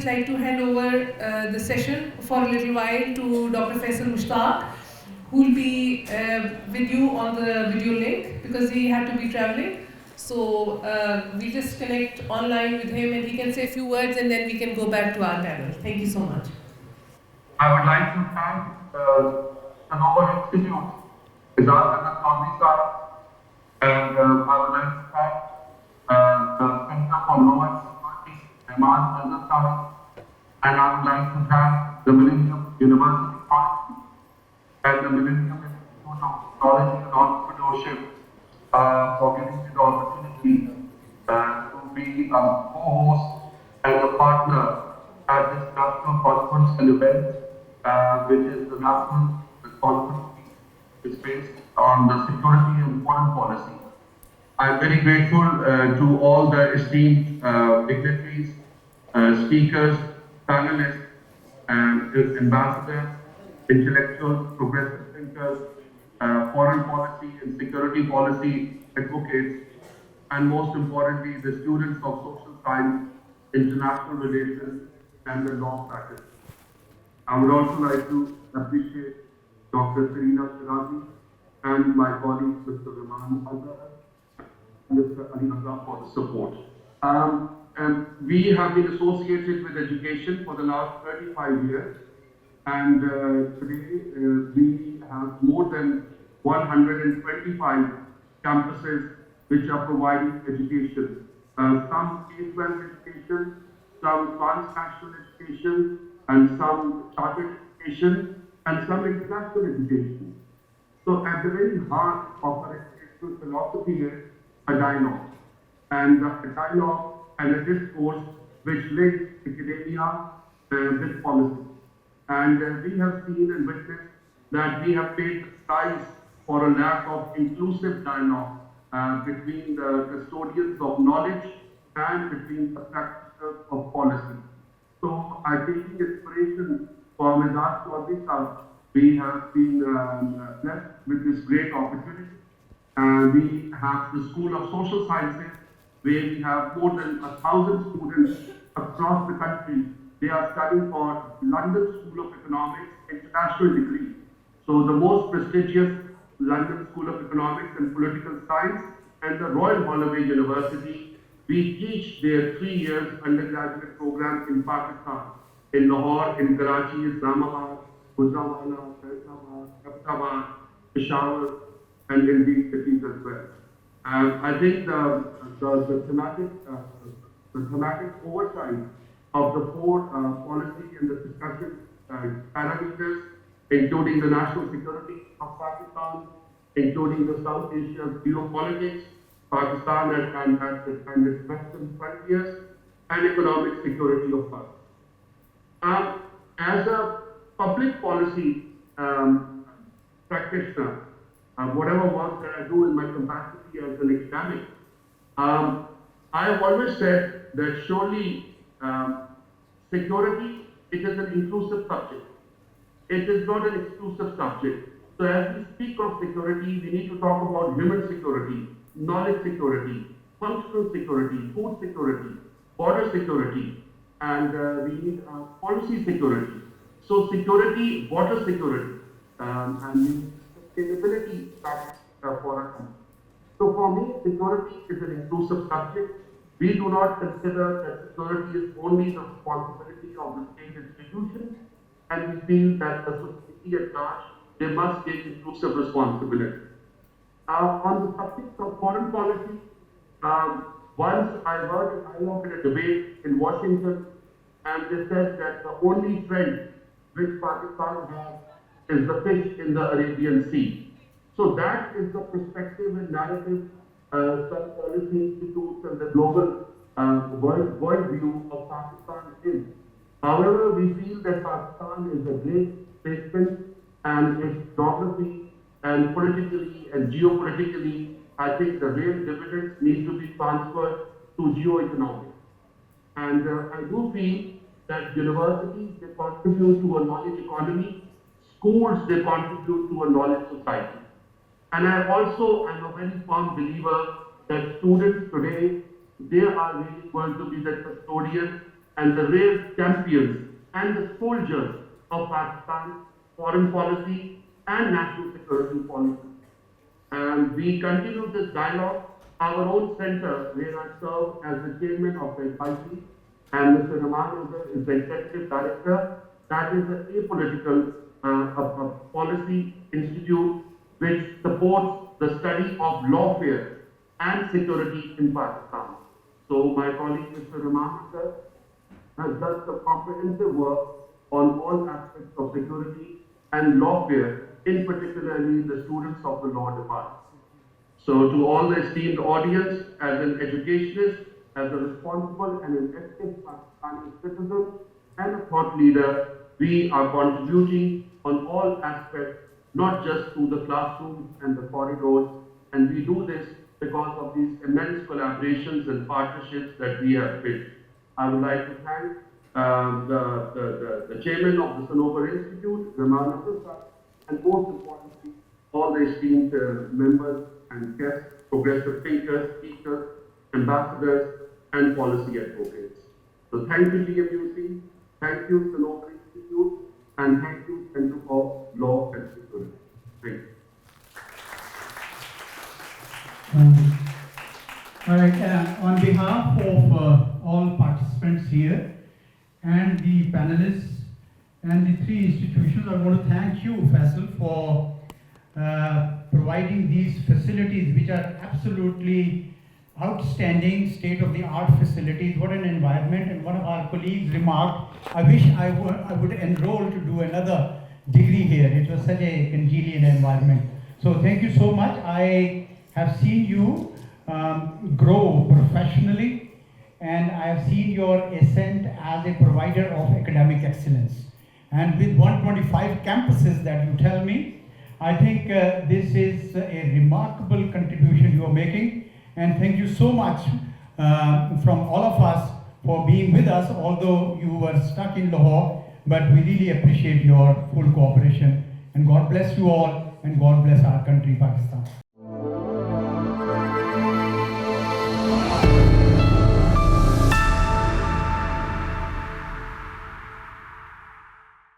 just like to hand over the session for a little while to Dr. Faisal Mushtaq, who will be with you on the video link because he had to be traveling. So we just connect online with him and he can say a few words and then we can go back to our panel. Thank you so much. I would like to thank the Sanober Institute, Faisal and I would like to thank the Center for Global Security, and I would like to thank the Millennium University College and the Millennium Institute of Technology and Entrepreneurship for giving me the opportunity to be a co-host and a partner at this national conference and event, which is the national conference is based on the security and foreign policy. I'm very grateful to all the esteemed dignitaries, speakers, panelists, and ambassadors, intellectuals, progressive thinkers, foreign policy and security policy advocates, and most importantly, the students of social science, international relations, and the law practice. I would also like to appreciate Dr. Serena Shirazi and my colleague, Mr. Rahman Azhar, and Mr. Ali Azhar for the support. And we have been associated with education for the last 35 years. And today we have more than 125 campuses which are providing education. Some K-12 education, some transnational education, and some chartered education, and some international education. So at the very heart of our educational philosophy is a dialogue, and a dialogue and a discourse which links academia with policy. And we have seen and witnessed that we have paid the price for a lack of inclusive dialogue between the custodians of knowledge and between the practitioners of policy. So I take inspiration from Azad Chaudhry, we have been blessed with this great opportunity. We have the School of Social Sciences, where we have more than 1,000 students across the country. They are studying for London School of Economics international degree. So the most prestigious London School of Economics and Political Science and the Royal Holloway University. We teach their 3 years undergraduate program in Pakistan, in Lahore, in Karachi, Islamabad, Gujranwala, Faisalabad, Ahmedabad, Peshawar, and in these cities as well. I think the thematic oversight of the four policy and the discussion parameters, including the national security of Pakistan, including the South Asia geopolitics, Pakistan and its western frontiers, and economic security of Pakistan. As a public policy practitioner, whatever work that I do in my capacity as an academic, I have always said that surely security, it is an inclusive subject. It is not an exclusive subject. So as we speak of security, we need to talk about human security, knowledge security, functional security, food security, border security, and we need policy security. So security, water security, and sustainability for our country. So for me, security is an inclusive subject. We do not consider that security is only the responsibility of the state institutions, and we feel that the society at large, they must take inclusive responsibility. On the subject of foreign policy, once I heard a dialogue in a debate in Washington, and they said that the only friend which Pakistan has is the fish in the Arabian Sea. So that is the perspective and narrative some policy institutes and the global world view of Pakistan is. However, we feel that Pakistan is a great statement, and its geography and politically and geopolitically, I think the real dividends need to be transferred to geoeconomics. And I do feel that universities, they contribute to a knowledge economy, schools, they contribute to a knowledge society. And I also am a very firm believer that students today, they are really going to be the custodians and the rare champions and the soldiers of Pakistan's foreign policy and national security policy. And we continue this dialogue. Our own center, where I serve as the chairman of the advisory, and Mr. Raman is the executive director. That is a apolitical policy institute which supports the study of lawfare and security in Pakistan. So my colleague Mr. Raman has done some comprehensive work on all aspects of security and lawfare, in particularly the students of the law department. So to all the esteemed audience, as an educationist, as a responsible and an active Pakistani citizen and a thought leader, we are contributing on all aspects, not just to the classrooms and the corridors, and we do this because of these immense collaborations and partnerships that we have built. I would like to thank the chairman of the Sanober Institute, Raman, and most importantly, all the esteemed members and guests, progressive thinkers, speakers, ambassadors, and policy advocates. So thank you, GMUC, thank you, Sanober Institute, and thank you, Center for Law and Security. Thank you. All right, on behalf of all participants here and the panelists and the three institutions, I want to thank you, Faisal, for providing these facilities, which are absolutely outstanding, state-of-the-art facilities. What an environment. And one of our colleagues remarked, I wish I would enroll to do another degree here. It was such a congenial environment. So thank you so much. I have seen you grow professionally, and I have seen your ascent as a provider of academic excellence. And with 125 campuses that you tell me, I think this is a remarkable contribution you are making. And thank you so much from all of us for being with us, although you were stuck in Lahore, but we really appreciate your full cooperation. And God bless you all, and God bless our country, Pakistan.